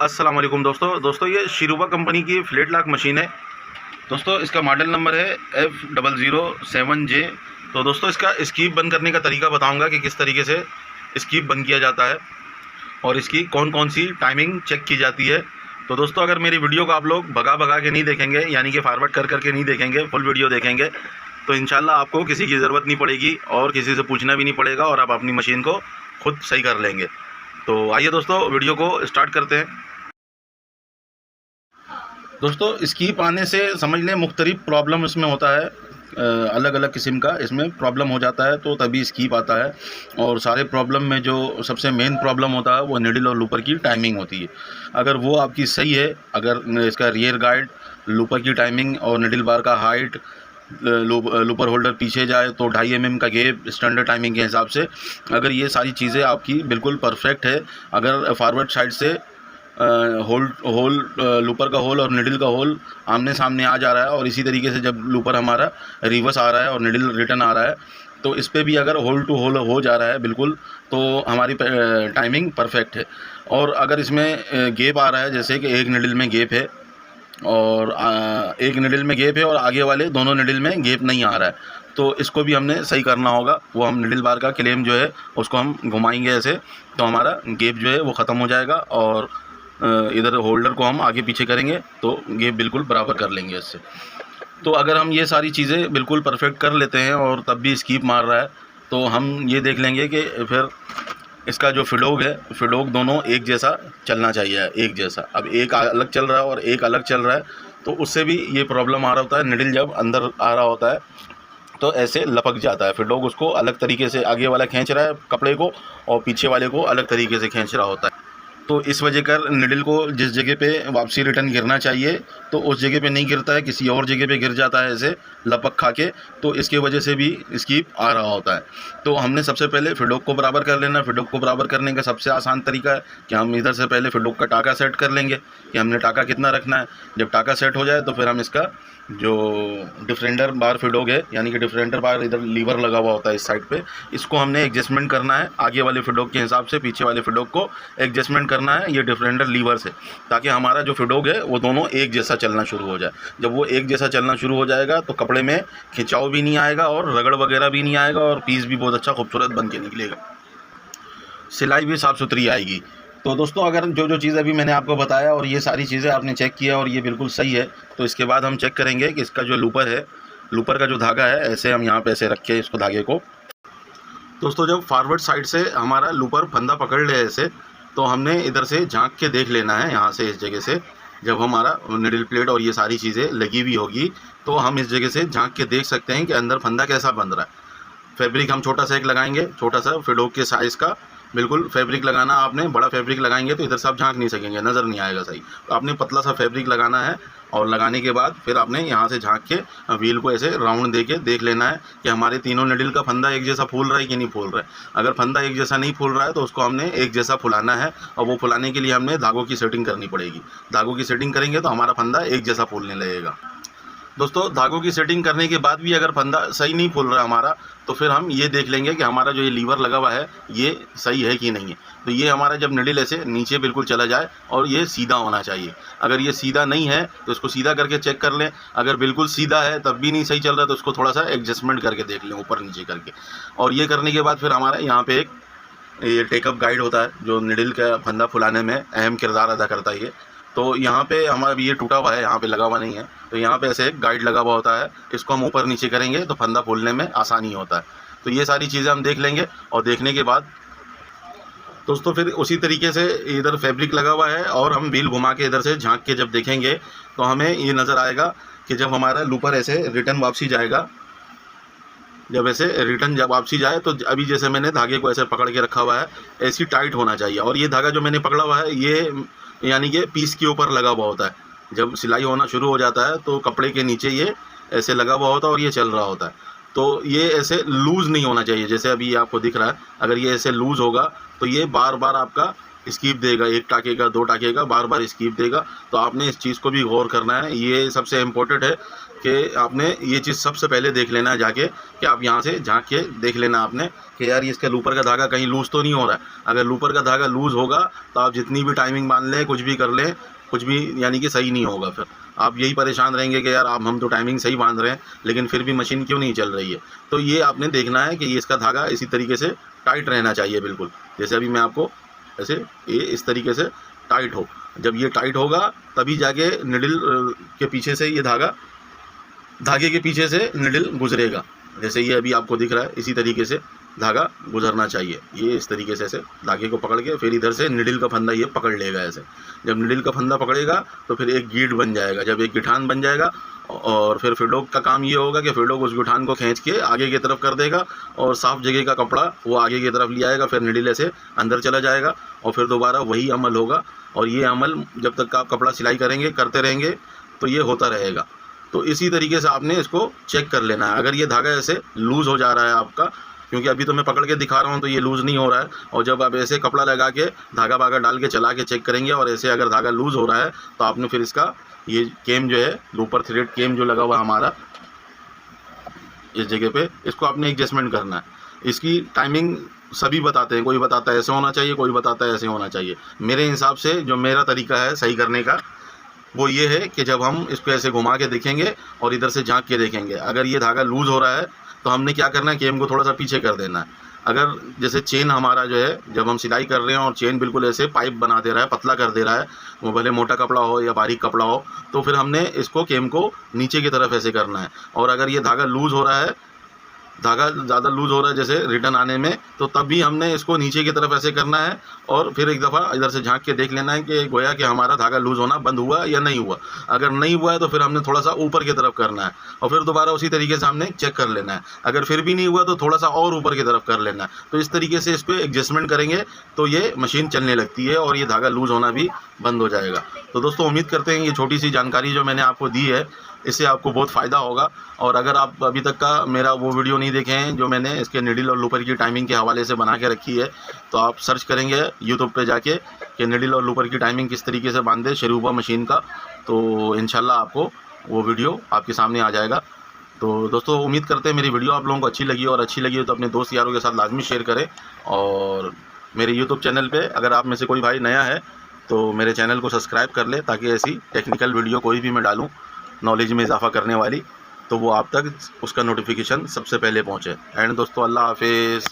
अस्सलाम वालेकुम दोस्तों ये शिरूबा कंपनी की फ्लैट लॉक मशीन है। दोस्तों इसका मॉडल नंबर है F007J। तो दोस्तों इसका स्कीप बंद करने का तरीका बताऊंगा कि किस तरीके से स्कीप बंद किया जाता है और इसकी कौन कौन सी टाइमिंग चेक की जाती है। तो दोस्तों अगर मेरी वीडियो को आप लोग भगा भगा के नहीं देखेंगे, यानी कि फॉरवर्ड कर करके नहीं देखेंगे, फुल वीडियो देखेंगे, तो इंशाल्लाह आपको किसी की ज़रूरत नहीं पड़ेगी और किसी से पूछना भी नहीं पड़ेगा और आप अपनी मशीन को खुद सही कर लेंगे। तो आइए दोस्तों वीडियो को स्टार्ट करते हैं। दोस्तों स्कीप आने से समझ लें मुख्तलिफ प्रॉब्लम इसमें होता है, अलग अलग किस्म का इसमें प्रॉब्लम हो जाता है, तो तभी स्कीप आता है। और सारे प्रॉब्लम में जो सबसे मेन प्रॉब्लम होता है वो निडल और लूपर की टाइमिंग होती है। अगर वो आपकी सही है, अगर इसका रियर गाइड, लूपर की टाइमिंग और निडल बार का हाइट, लूपर होल्डर पीछे जाए तो 2.5 mm का गैप स्टैंडर्ड टाइमिंग के हिसाब से, अगर ये सारी चीज़ें आपकी बिल्कुल परफेक्ट है, अगर फॉरवर्ड साइड से होल लूपर का होल और निडल का होल आमने सामने आ जा रहा है और इसी तरीके से जब लूपर हमारा रिवर्स आ रहा है और निडल रिटर्न आ रहा है, तो इस पे भी अगर होल टू होल हो जा रहा है बिल्कुल, तो हमारी टाइमिंग परफेक्ट है। और अगर इसमें गैप आ रहा है, जैसे कि एक निडल में गैप है और एक निडल में गैप है और आगे वाले दोनों निडल में गैप नहीं आ रहा है, तो इसको भी हमने सही करना होगा। वो हम निडल बार का क्लेम जो है उसको हम घुमाएंगे ऐसे, तो हमारा गैप जो है वो ख़त्म हो जाएगा और इधर होल्डर को हम आगे पीछे करेंगे तो गैप बिल्कुल बराबर कर लेंगे इससे। तो अगर हम ये सारी चीज़ें बिल्कुल परफेक्ट कर लेते हैं और तब भी स्कीप मार रहा है, तो हम ये देख लेंगे कि फिर इसका जो फिडोग है, फिडोग दोनों एक जैसा चलना चाहिए, एक जैसा। अब एक अलग चल रहा है और एक अलग चल रहा है, तो उससे भी ये प्रॉब्लम आ रहा होता है। निडल जब अंदर आ रहा होता है तो ऐसे लपक जाता है, फिडोग उसको अलग तरीके से, आगे वाला खींच रहा है कपड़े को और पीछे वाले को अलग तरीके से खींच रहा होता है। तो इस वजह कर निडल को जिस जगह पे वापसी रिटर्न गिरना चाहिए तो उस जगह पे नहीं गिरता है, किसी और जगह पे गिर जाता है ऐसे लपक खा के, तो इसके वजह से भी स्कीप आ रहा होता है। तो हमने सबसे पहले फिडोक को बराबर कर लेना। फिडोक को बराबर करने का सबसे आसान तरीका है कि हम इधर से पहले फिडोक का टाका सेट कर लेंगे कि हमने टाका कितना रखना है। जब टाका सेट हो जाए तो फिर हम इसका जो डिफरेंडर बार फिडोक है, यानी कि डिफरेंडर बार इधर लीवर लगा हुआ होता है इस साइड पे, इसको हमने एडजस्टमेंट करना है आगे वाले फिडोक के हिसाब से, पीछे वाले फिडोक को एडजस्टमेंट करना है ये डिफरेंडर लीवर से, ताकि हमारा जो फिडोक है वो दोनों एक जैसा चलना शुरू हो जाए। जब वो एक जैसा चलना शुरू हो जाएगा तो कपड़े में खिंचाव भी नहीं आएगा और रगड़ वगैरह भी नहीं आएगा और पीस भी बहुत अच्छा खूबसूरत बन के निकलेगा, सिलाई भी साफ़ सुथरी आएगी। तो दोस्तों अगर जो जो चीज़ अभी मैंने आपको बताया और ये सारी चीज़ें आपने चेक किया और ये बिल्कुल सही है, तो इसके बाद हम चेक करेंगे कि इसका जो लूपर है, लूपर का जो धागा है, ऐसे हम यहाँ पे ऐसे रखें इसको, धागे को। दोस्तों जब फॉरवर्ड साइड से हमारा लूपर फंदा पकड़ ले ऐसे, तो हमने इधर से झांक के देख लेना है, यहाँ से इस जगह से जब हमारा निडल प्लेट और ये सारी चीज़ें लगी हुई होगी तो हम इस जगह से झांक के देख सकते हैं कि अंदर फंदा कैसा बन रहा है। फैब्रिक हम छोटा सा एक लगाएंगे, छोटा सा फिडोक के साइज़ का बिल्कुल फैब्रिक लगाना। आपने बड़ा फैब्रिक लगाएंगे तो इधर से आप झांक नहीं सकेंगे, नज़र नहीं आएगा सही, तो आपने पतला सा फैब्रिक लगाना है और लगाने के बाद फिर आपने यहाँ से झांक के व्हील को ऐसे राउंड दे के देख लेना है कि हमारे तीनों निडल का फंदा एक जैसा फूल रहा है कि नहीं फूल रहा है। अगर फंदा एक जैसा नहीं फूल रहा है तो उसको हमने एक जैसा फुलाना है और वो फुलाने के लिए हमने धागों की सेटिंग करनी पड़ेगी। धागों की सेटिंग करेंगे तो हमारा फंदा एक जैसा फूलने लगेगा। दोस्तों धागों की सेटिंग करने के बाद भी अगर फंदा सही नहीं फूल रहा हमारा, तो फिर हम ये देख लेंगे कि हमारा जो ये लीवर लगा हुआ है ये सही है कि नहीं है। तो ये हमारा जब निडल ऐसे नीचे बिल्कुल चला जाए और ये सीधा होना चाहिए। अगर ये सीधा नहीं है तो इसको सीधा करके चेक कर लें, अगर बिल्कुल सीधा है तब भी नहीं सही चल रहा तो उसको थोड़ा सा एडजस्टमेंट करके देख लें ऊपर नीचे करके। और ये करने के बाद फिर हमारा यहाँ पर एक ये टेकअप गाइड होता है जो निडल का फंदा फुलाने में अहम किरदार अदा करता है ये। तो यहाँ पे हमारा ये टूटा हुआ है, यहाँ पे लगा हुआ नहीं है, तो यहाँ पे ऐसे एक गाइड लगा हुआ होता है, इसको हम ऊपर नीचे करेंगे तो फंदा फूलने में आसानी होता है। तो ये सारी चीज़ें हम देख लेंगे और देखने के बाद दोस्तों फिर उसी तरीके से इधर फैब्रिक लगा हुआ है और हम व्हील घुमा के इधर से झांक के जब देखेंगे तो हमें ये नज़र आएगा कि जब हमारा लूपर ऐसे रिटर्न वापसी जाएगा, जब ऐसे रिटर्न जब वापसी जाए तो अभी जैसे मैंने धागे को ऐसे पकड़ के रखा हुआ है, ऐसी टाइट होना चाहिए। और ये धागा जो मैंने पकड़ा हुआ है ये यानी कि पीस के ऊपर लगा हुआ होता है। जब सिलाई होना शुरू हो जाता है तो कपड़े के नीचे ये ऐसे लगा हुआ होता है और ये चल रहा होता है। तो ये ऐसे लूज़ नहीं होना चाहिए, जैसे अभी आपको दिख रहा है। अगर ये ऐसे लूज़ होगा तो ये बार बार आपका स्कीप देगा, 1 टाँके का, 2 टाँके का, बार-बार स्कीप देगा। तो आपने इस चीज़ को भी गौर करना है। ये सबसे इम्पोर्टेंट है कि आपने ये चीज़ सबसे पहले देख लेना है जाके, कि आप यहाँ से झाँक के देख लेना आपने कि यार इसका लूपर का धागा कहीं लूज़ तो नहीं हो रहा है। अगर लूपर का धागा लूज़ होगा तो आप जितनी भी टाइमिंग मान लें, कुछ भी कर लें, कुछ भी यानी कि सही नहीं होगा। फिर आप यही परेशान रहेंगे कि यार आप हम तो टाइमिंग सही बांध रहे हैं, लेकिन फिर भी मशीन क्यों नहीं चल रही है। तो ये आपने देखना है कि ये इसका धागा इसी तरीके से टाइट रहना चाहिए बिल्कुल। जैसे अभी मैं आपको ऐसे ये इस तरीके से टाइट हो। जब ये टाइट होगा तभी जाके निडल के पीछे से ये धागे के पीछे से निडल गुजरेगा। जैसे ये अभी आपको दिख रहा है, इसी तरीके से धागा गुजरना चाहिए। ये इस तरीके से ऐसे धागे को पकड़ के फिर इधर से निडल का फंदा ये पकड़ लेगा ऐसे। जब निडल का फंदा पकड़ेगा तो फिर एक गीट बन जाएगा। जब एक गिठान बन जाएगा और फिर फिडोक का काम ये होगा कि फिडोक उस गिठान को खींच के आगे की तरफ कर देगा और साफ जगह का कपड़ा वो आगे की तरफ ले आएगा। फिर निडल ऐसे अंदर चला जाएगा और फिर दोबारा वही अमल होगा। और ये अमल जब तक आप कपड़ा सिलाई करेंगे, करते रहेंगे, तो ये होता रहेगा। तो इसी तरीके से आपने इसको चेक कर लेना है। अगर ये धागा ऐसे लूज़ हो जा रहा है आपका, क्योंकि अभी तो मैं पकड़ के दिखा रहा हूँ तो ये लूज़ नहीं हो रहा है, और जब आप ऐसे कपड़ा लगा के धागा वागा डाल के चला के चेक करेंगे और ऐसे अगर धागा लूज़ हो रहा है तो आपने फिर इसका ये केम जो है, लूपर थ्रेड केम जो लगा हुआ हमारा इस जगह पे, इसको आपने एडजस्टमेंट करना है। इसकी टाइमिंग सभी बताते हैं, कोई बताता है ऐसे होना चाहिए, कोई बताता है ऐसे होना चाहिए। मेरे हिसाब से जो मेरा तरीका है सही करने का वो ये है कि जब हम इसको ऐसे घुमा के देखेंगे और इधर से झांक के देखेंगे, अगर ये धागा लूज़ हो रहा है तो हमने क्या करना है, केम को थोड़ा सा पीछे कर देना है। अगर जैसे चेन हमारा जो है, जब हम सिलाई कर रहे हैं और चेन बिल्कुल ऐसे पाइप बना दे रहा है, पतला कर दे रहा है, वो भले मोटा कपड़ा हो या बारीक कपड़ा हो, तो फिर हमने इसको केम को नीचे की तरफ ऐसे करना है। और अगर ये धागा लूज़ हो रहा है, धागा ज़्यादा लूज़ हो रहा है जैसे रिटर्न आने में, तो तब भी हमने इसको नीचे की तरफ ऐसे करना है और फिर एक दफ़ा इधर से झांक के देख लेना है कि गोया कि हमारा धागा लूज़ होना बंद हुआ या नहीं हुआ। अगर नहीं हुआ है तो फिर हमने थोड़ा सा ऊपर की तरफ करना है और फिर दोबारा उसी तरीके से हमने चेक कर लेना है। अगर फिर भी नहीं हुआ तो थोड़ा सा और ऊपर की तरफ कर लेना है। तो इस तरीके से इसको एडजस्टमेंट करेंगे तो ये मशीन चलने लगती है और ये धागा लूज़ होना भी बंद हो जाएगा। तो दोस्तों उम्मीद करते हैं ये छोटी सी जानकारी जो मैंने आपको दी है इससे आपको बहुत फ़ायदा होगा। और अगर आप अभी तक का मेरा वो वीडियो नहीं देखे हैं जो मैंने इसके निडल और लूपर की टाइमिंग के हवाले से बना के रखी है, तो आप सर्च करेंगे यूट्यूब पे जाके कि निडल और लूपर की टाइमिंग किस तरीके से बांधे शरूबा मशीन का, तो इंशाल्लाह आपको वो वीडियो आपके सामने आ जाएगा। तो दोस्तों उम्मीद करते हैं मेरी वीडियो आप लोगों को अच्छी लगी, और अच्छी लगी हो तो अपने दोस्त यारों के साथ लाजमी शेयर करें। और मेरे यूट्यूब चैनल पे अगर आप में से कोई भाई नया है तो मेरे चैनल को सब्सक्राइब कर ले, ताकि ऐसी टेक्निकल वीडियो कोई भी मैं डालूँ नॉलेज में इजाफ़ा करने वाली, तो वो आप तक उसका नोटिफिकेशन सबसे पहले पहुँचे। एंड दोस्तों अल्लाह हाफिज़।